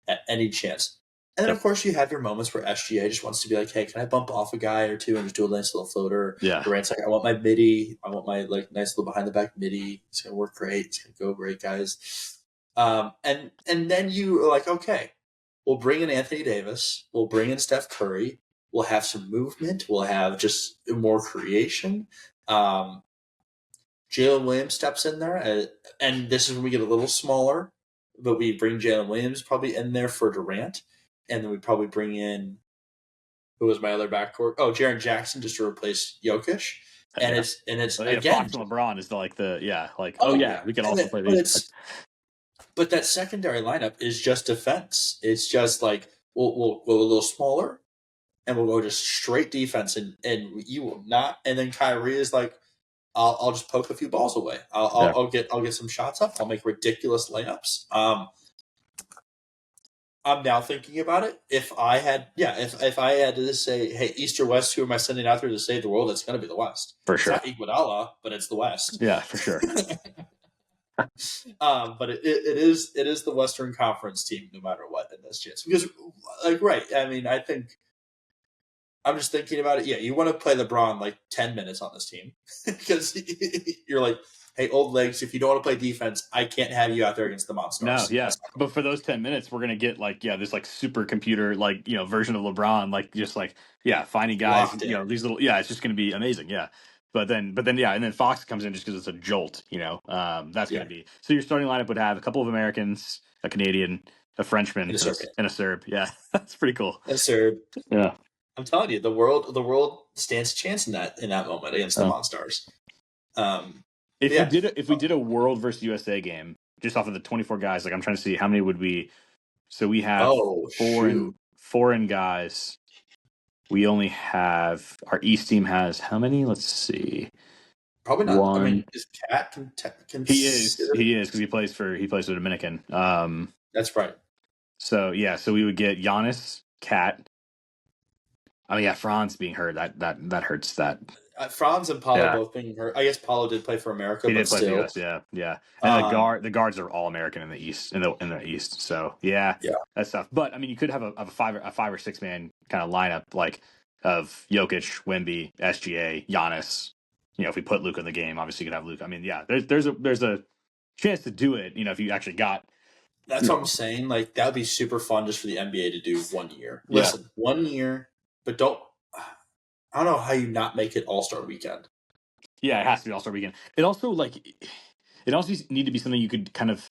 at any chance. And then, of course, you have your moments where SGA just wants to be like, hey, can I bump off a guy or 2 and just do a nice little floater? Yeah. Durant's like, I want my midi. I want my like nice little behind the back midi. It's going to work great. It's going to go great, guys. And then you are like, okay, we'll bring in Anthony Davis. We'll bring in Steph Curry. We'll have some movement. We'll have just more creation. Jalen Williams steps in there. And this is when we get a little smaller, but we bring Jalen Williams probably in there for Durant. And then we probably bring in, who was my other backcourt? Oh, Jaren Jackson just to replace Jokic. And it's again, Fox and LeBron is we can also play these. But that secondary lineup is just defense. It's just like we'll go a little smaller, and we'll go just straight defense, and you will not. And then Kyrie is like, I'll just poke a few balls away. I'll get some shots up. I'll make ridiculous layups. I'm now thinking about it. If I had to just say, hey, East or West, who am I sending out there to save the world? It's going to be the West. For sure. It's not Iguodala, but it's the West. Yeah, for sure. But it is the Western Conference team, no matter what, in this chance. Because, I mean, I think I'm just thinking about it. Yeah, you want to play LeBron like 10 minutes on this team because you're like, hey, old legs, if you don't want to play defense, I can't have you out there against the monsters. No, yeah. But for those 10 minutes, we're going to get this like supercomputer, version of LeBron, finding guys, these little, it's just going to be amazing. Yeah. But then, and then Fox comes in just because it's a jolt, that's going to be. So your starting lineup would have a couple of Americans, a Canadian, a Frenchman, and a Serb. Yeah. That's pretty cool. A Serb. Yeah. I'm telling you, the world stands a chance in that moment against the Monstars. If we did a World versus USA game, just off of the 24 guys, like I'm trying to see how many would we. So we have foreign guys. We only have our East team has how many? Let's see. Probably not. One. I mean, is Cat He is because he plays for the Dominican. That's right. So we would get Giannis, Cat. I mean, Franz being hurt that hurts that. Franz and Paulo both being hurt. I guess Paulo did play for America, but still, for US, yeah. And the guards are all American in the East, in the East. So that's tough. But I mean, you could have a 5 or 6 man kind of lineup like of Jokic, Wemby, SGA, Giannis. If we put Luka in the game, obviously you could have Luka. I mean, there's a chance to do it. If you actually got. That's what I'm saying. Like that would be super fun just for the NBA to do 1 year. Listen, 1 year, but don't. I don't know how you not make it All-Star Weekend. Yeah, it has to be All-Star Weekend. It also need to be something you could kind of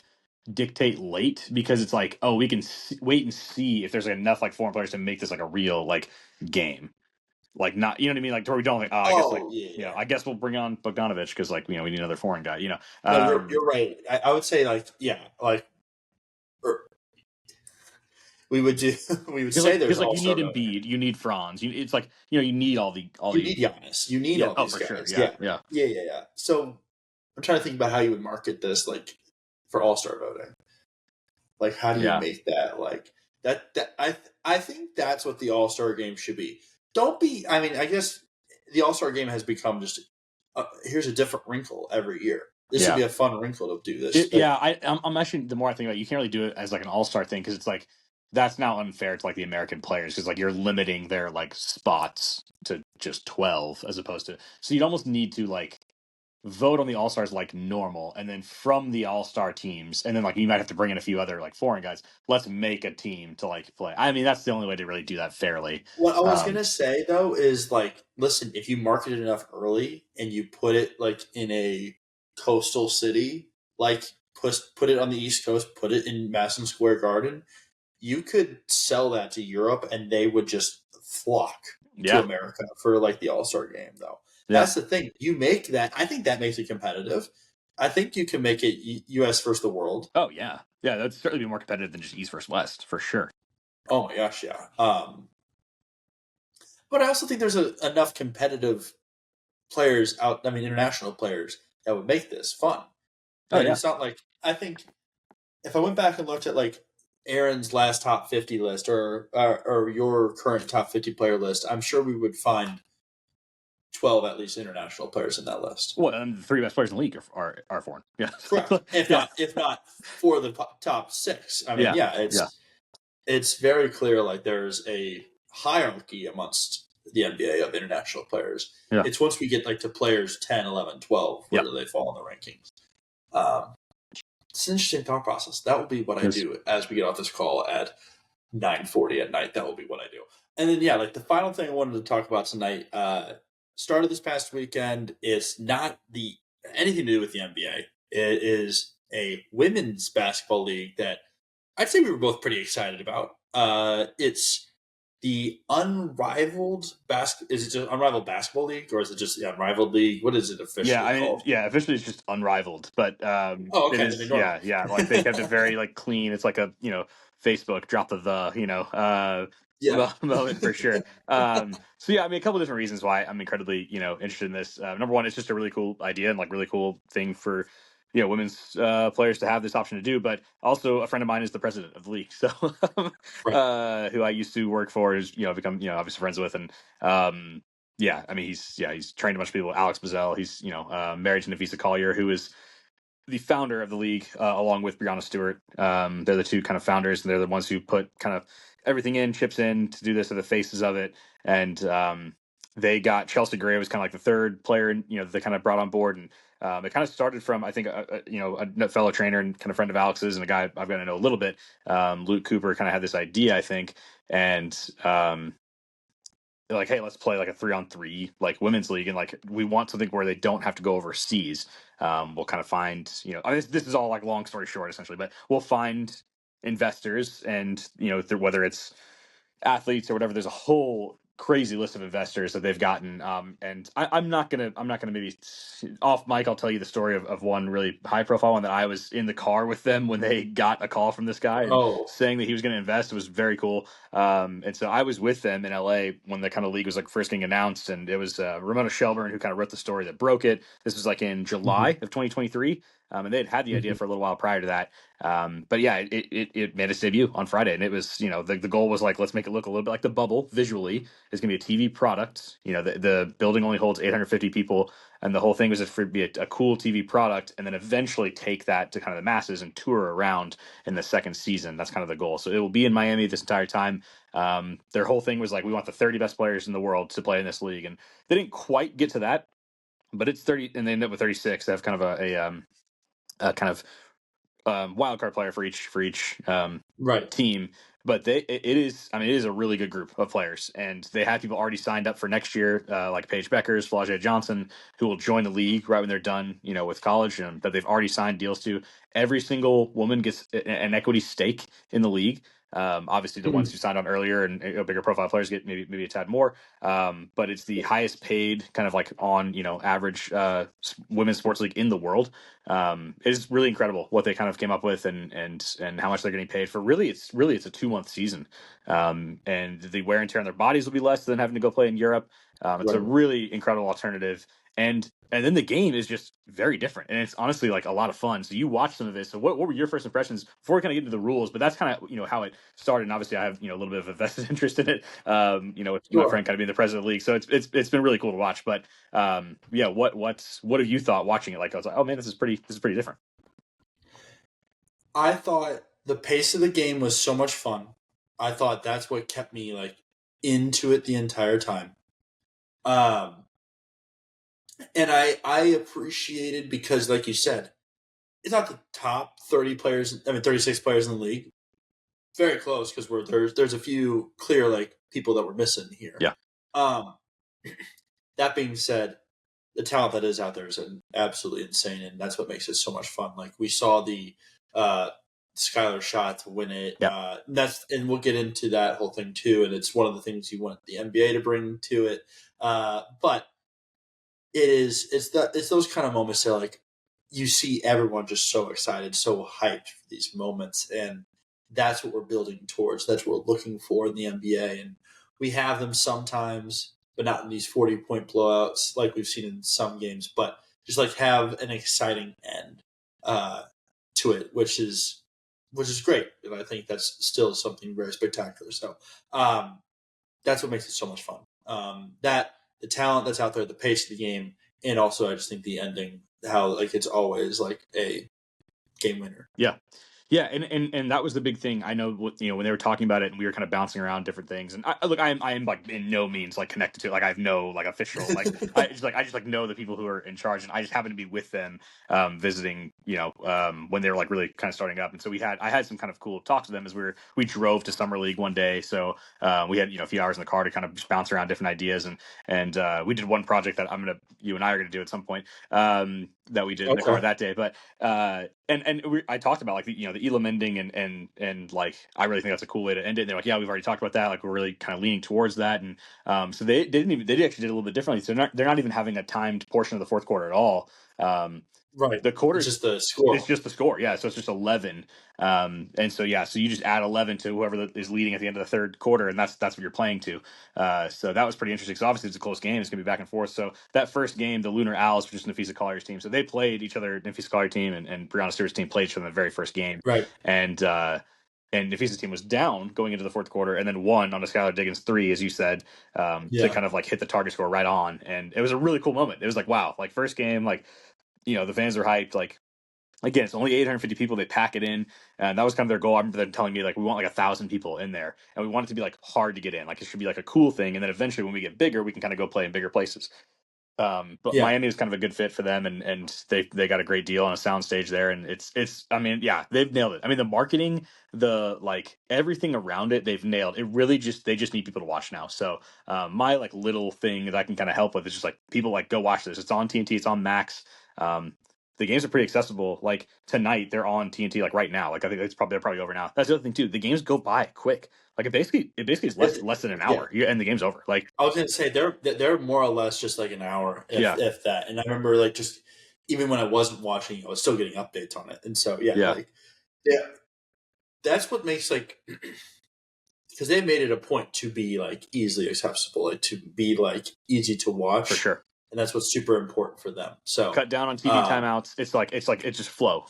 dictate late because it's like, oh, we can wait and see if there's enough foreign players to make this a real game. Like not, you know what I mean? Like, or we don't I guess we'll bring on Bogdanovic because we need another foreign guy. No, you're right. I would say we would say there's you need Embiid, you need Franz, it's you need all the you need Giannis, you need all these guys. Sure. Yeah. So I'm trying to think about how you would market this for All-Star voting. Like how do you make that that I think that's what the All-Star game should be. Don't be. I mean, I guess the All-Star game has become just here's a different wrinkle every year. This would be a fun wrinkle to do this. I'm actually, the more I think about it, you can't really do it as like an all-star thing because it's like that's now unfair to like the American players because like you're limiting their like spots to just 12 as opposed to, so you'd almost need to like vote on the all-stars like normal, and then from the all-star teams, and then like you might have to bring in a few other like foreign guys. Let's make a team to like play. I mean, that's the only way to really do that fairly. What I was gonna say though is like, listen, if you market it enough early and you put it like in a coastal city, like put it on the East Coast, put it in Madison Square Garden, you could sell that to Europe and they would just flock to America for like the All-Star game though. That's the thing. You make that. I think that makes it competitive. I think you can make it U.S. versus the world. Oh yeah, that'd certainly be more competitive than just East versus West for sure. Oh my gosh, yeah. But I also think there's enough competitive players out. I mean, international players that would make this fun. And it's not like, I think if I went back and looked at like Aaron's last top 50 list or your current top 50 player list, I'm sure we would find 12 at least international players in that list. Well, and the three best players in the league are foreign. Yeah, correct. If not for the top six. I mean, it's very clear. Like there's a hierarchy amongst the NBA of international players. Yeah. It's once we get like to players 10, 11, 12, where they fall in the rankings. It's an interesting thought process. That will be what I do as we get off this call at 9:40 at night. That will be what I do. And then, like the final thing I wanted to talk about tonight, started this past weekend. It's not anything to do with the NBA. It is a women's basketball league that I'd say we were both pretty excited about. It's the Unrivaled Is it just Unrivaled Basketball League, or is it just the Unrivaled League? What is it officially called? Officially it's just Unrivaled, but okay. It is, like they kept it very like clean. It's like a Facebook drop of moment for sure. So I mean, a couple different reasons why I'm incredibly interested in this. Number one, it's just a really cool idea and like really cool thing for women's players to have this option to do. But also, a friend of mine is the president of the league, so who I used to work for, is become obviously friends with, and I mean he's trained a bunch of people. Alex Mazzell, he's married to Nafisa Collier, who is the founder of the league, along with Brianna Stewart. They're the two kind of founders, and they're the ones who put kind of everything chips in to do this, are the faces of it. And they got Chelsea Gray was kind of like the third player, that they kind of brought on board. And it kind of started from, I think, a fellow trainer and kind of friend of Alex's, and a guy I've got to know a little bit, Luke Cooper, kind of had this idea, I think. And they're like, hey, let's play like a 3-on-3 like women's league, and like we want something where they don't have to go overseas. We'll kind of find, I mean, this is all like long story short, essentially, but we'll find investors, and whether it's athletes or whatever, there's a whole crazy list of investors that they've gotten. And I'm not gonna maybe off mic, I'll tell you the story of one really high profile one that I was in the car with them when they got a call from this guy saying that he was going to invest. It was very cool. And so I was with them in LA when the kind of league was like first getting announced, and it was Ramona Shelburne who kind of wrote the story that broke it. This was like in July of 2023. And they had the idea for a little while prior to that. But it made its debut on Friday, and it was, the goal was like, let's make it look a little bit like the bubble visually. It's going to be a TV product. The building only holds 850 people, and the whole thing was to be a cool TV product, and then eventually take that to kind of the masses and tour around in the second season. That's kind of the goal. So it will be in Miami this entire time. Their whole thing was like, we want the 30 best players in the world to play in this league, and they didn't quite get to that, but it's 30, and they ended up with 36. They have kind of a kind of wild card player for each team, but it is a really good group of players, and they have people already signed up for next year, like Paige Beckers, Flau'jae Johnson, who will join the league right when they're done, with college, and that they've already signed deals to. Every single woman gets an equity stake in the league. Obviously, the ones who signed on earlier and bigger profile players get maybe a tad more. But it's the highest paid kind of like on average women's sports league in the world. It is really incredible what they kind of came up with, and how much they're getting paid for. Really, it's a 2-month season, and the wear and tear on their bodies will be less than having to go play in Europe. It's a really incredible alternative. And And then the game is just very different, and it's honestly like a lot of fun. So you watch some of this. So what were your first impressions before we kind of get into the rules? But that's kind of how it started. And obviously, I have a little bit of a vested interest in it. With my friend kind of being the president of the league, so it's been really cool to watch. But yeah, what have you thought watching it? Like I was like, oh man, this is pretty different. I thought the pace of the game was so much fun. I thought that's what kept me like into it the entire time. And I appreciated because, like you said, it's not the top 36 players in the league. Very close because there's a few clear like people that we're missing here. Yeah. That being said, the talent that is out there is absolutely insane, and that's what makes it so much fun. Like we saw the Skylar shot to win it. Yeah. And we'll get into that whole thing too. And it's one of the things you want the NBA to bring to it. But it's those kind of moments that like you see everyone just so excited, so hyped for these moments, and that's what we're building towards. That's what we're looking for in the NBA, and we have them sometimes, but not in these 40-point blowouts like we've seen in some games. But just like have an exciting end to it, which is great, and I think that's still something very spectacular. So that's what makes it so much fun. That the talent that's out there, the pace of the game, and also I just think the ending, how like it's always like a game winner. Yeah. Yeah, and that was the big thing. I know when they were talking about it, and we were kind of bouncing around different things. And I am like in no means like connected to it. Like I have no like official like I just like know the people who are in charge, and I just happen to be with them visiting. When they were like really kind of starting up. And so I had some kind of cool talks with them as we drove to summer league one day. So we had a few hours in the car to kind of just bounce around different ideas, and we did one project that you and I are going to do at some point that we did in the car that day. But I talked about like the Elam ending and like I really think that's a cool way to end it. And they're like, yeah, we've already talked about that. Like we're really kind of leaning towards that. And so they actually did a little bit differently. So they're not even having a timed portion of the fourth quarter at all. Right. The quarter is just the score. It's just the score. Yeah. So it's just 11. And so you just add 11 to whoever is leading at the end of the third quarter, and that's what you're playing to. So that was pretty interesting. So obviously it's a close game. It's gonna be back and forth. So that first game, the Lunar Owls, which is Nafisa Collier's team, so they played each other. Nafisa Collier team and Brianna Stewart's team played each other in the very first game. Right. And Nafisa's team was down going into the fourth quarter, and then won on a Skylar Diggins 3, as you said, to kind of like hit the target score right on. And it was a really cool moment. It was like, wow, like first game, like the fans are hyped. Like again, it's only 850 people. They pack it in, and that was kind of their goal. I remember them telling me like we want like 1,000 people in there, and we want it to be like hard to get in. Like it should be like a cool thing, and then eventually when we get bigger, we can kind of go play in bigger places. But Miami is kind of a good fit for them, and they got a great deal on a sound stage there, and it's I mean, yeah, they've nailed it. I mean, the marketing, the like everything around it, they've nailed it. Really, they just need people to watch now. So my like little thing that I can kind of help with is just like people like go watch this. It's on TNT, it's on Max. The games are pretty accessible. Like tonight, they're on TNT like right now. Like I think they're probably over now. That's the other thing too. The games go by quick. Like it basically is less than an hour, and the game's over. Like I was gonna say, they're more or less just like an hour, if that. And I remember like just even when I wasn't watching, I was still getting updates on it. And so that's what makes like because they made it a point to be like easily accessible, like to be like easy to watch for sure. And that's what's super important for them. So cut down on TV timeouts. It's just flow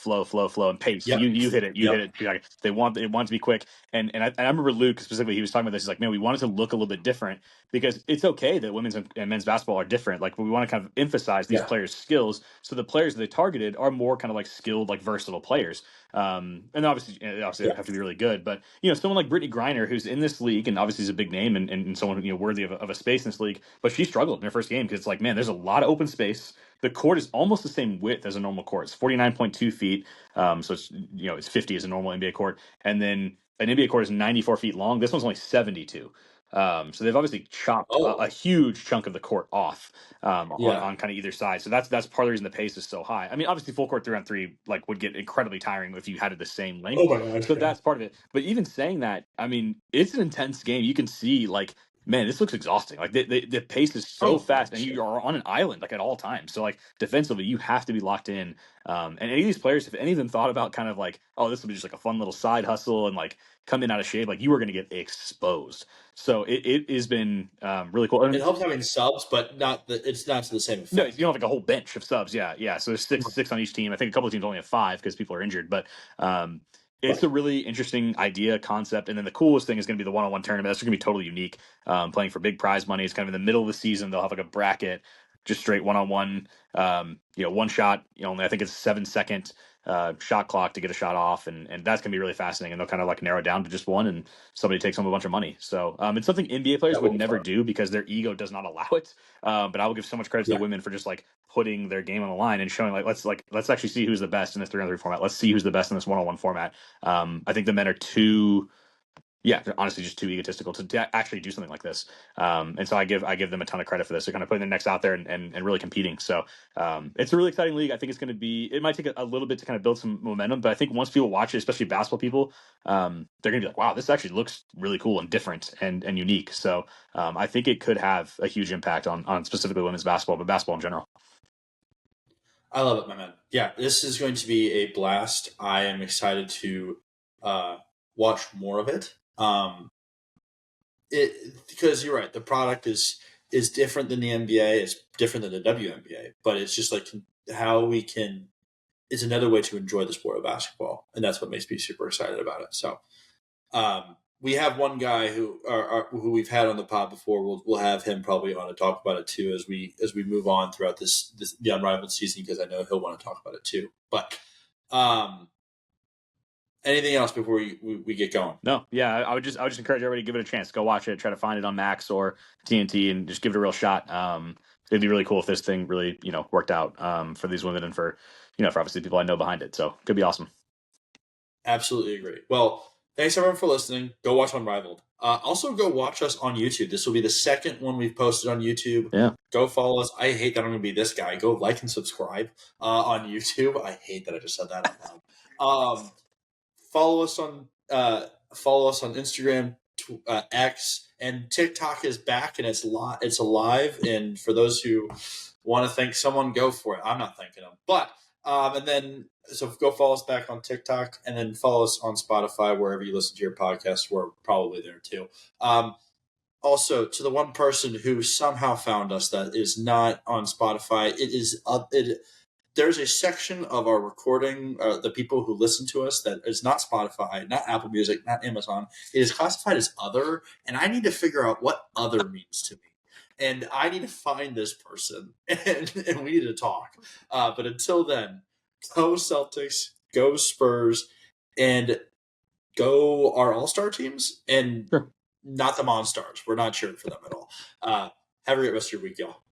and pace. Yep. You hit it. Hit it. They want it to be quick. And I remember Luke specifically. He was talking about this. He's like, man, we want it to look a little bit different because it's okay that women's and men's basketball are different. Like we want to kind of emphasize these players' skills. So the players that they targeted are more kind of like skilled, like versatile players. And obviously they have to be really good. But someone like Brittany Griner, who's in this league and obviously is a big name and someone worthy of a space in this league, but she struggled in her first game because it's like, man, there's a lot of open space. The court is almost the same width as a normal court. It's 49.2 feet. So it's it's 50 as a normal NBA court, and then an NBA court is 94 feet long. This one's only 72. So they've obviously chopped a huge chunk of the court off on kind of either side. So that's part of the reason the pace is so high. I mean, obviously full court 3-on-3 like would get incredibly tiring if you had it the same length. Oh my gosh! So that's part of it. But even saying that, I mean, it's an intense game. You can see like man, this looks exhausting. Like the pace is so fast, and you are on an island like at all times. So like defensively, you have to be locked in. And any of these players, if any of them thought about kind of like, oh, this will be just like a fun little side hustle and like come in out of shape, like you are going to get exposed. So it has been really cool. It helps having subs, but it's not to the same No, effect. you don't have like a whole bench of subs. Yeah. So there's six on each team. I think a couple of teams only have 5 because people are injured. But it's a really interesting idea, concept. And then the coolest thing is going to be the one-on-one tournament. That's going to be totally unique. Playing for big prize money. It's kind of in the middle of the season. They'll have like a bracket, just straight one-on-one. One shot. I think it's a 7-second shot clock to get a shot off, and that's gonna be really fascinating. And they'll kind of like narrow it down to just one, and somebody takes home a bunch of money. So it's something NBA players would never do because their ego does not allow it. But I will give so much credit to the women for just like putting their game on the line and showing let's actually see who's the best in this 3-on-3 format. Let's see who's the best in this one-on-one format. I think the men are too. Yeah, they're honestly just too egotistical to actually do something like this. And so I give them a ton of credit for this. They're kind of putting their necks out there and really competing. So it's a really exciting league. I think it's going to be. It might take a little bit to kind of build some momentum, but I think once people watch it, especially basketball people, they're going to be like, "Wow, this actually looks really cool and different and unique." So I think it could have a huge impact on specifically women's basketball, but basketball in general. I love it, my man. Yeah, this is going to be a blast. I am excited to watch more of it. Because you're right, the product is different than the NBA, it's different than the WNBA, but it's just like how we can. It's another way to enjoy the sport of basketball, and that's what makes me super excited about it. So, we have one guy who we've had on the pod before. We'll have him probably on to talk about it too as we move on throughout this the Unrivaled season, because I know he'll want to talk about it too. But anything else before we get going? No, yeah, I would just encourage everybody to give it a chance. Go watch it, try to find it on Max or TNT, and just give it a real shot. It'd be really cool if this thing really worked out for these women and for for obviously people I know behind it. So it could be awesome. Absolutely agree. Well, thanks everyone for listening. Go watch Unrivaled. Also, go watch us on YouTube. This will be the second one we've posted on YouTube. Yeah. Go follow us. I hate that I'm going to be this guy. Go like and subscribe on YouTube. I hate that I just said that out loud. Follow us on Instagram, X, and TikTok is back and it's alive. And for those who want to thank someone, go for it. I'm not thanking them, but and then so go follow us back on TikTok, and then follow us on Spotify, wherever you listen to your podcast. We're probably there too. Also, to the one person who somehow found us that is not on Spotify, there's a section of our recording, the people who listen to us, that is not Spotify, not Apple Music, not Amazon. It is classified as other, and I need to figure out what other means to me. And I need to find this person, and we need to talk. But until then, go Celtics, go Spurs, and go our all-star teams, and not the Monstars. We're not cheering for them at all. Have a great rest of your week, y'all.